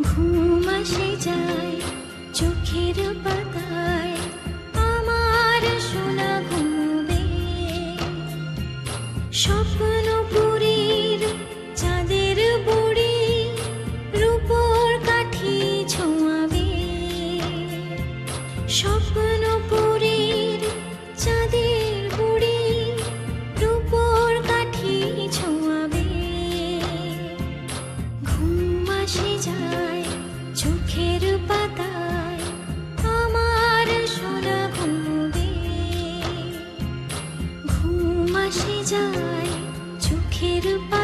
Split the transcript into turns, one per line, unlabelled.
ঘুম আসে যায় চোখের পাতায়, আমার সোনা ঘুমবে। স্বপ্নপুরীর চাঁদের বুড়ি রূপোর কাঠি ছোঁয়াবে। স্বপ্নপুরীর চাঁদের বুড়ি রূপোর কাঠি ছোঁয়াবে। ঘুম আসে যায় চোখের পাতায়, আমার সোনা ঘুমবে। ঘুম আসে যায় চোখের পাতায়।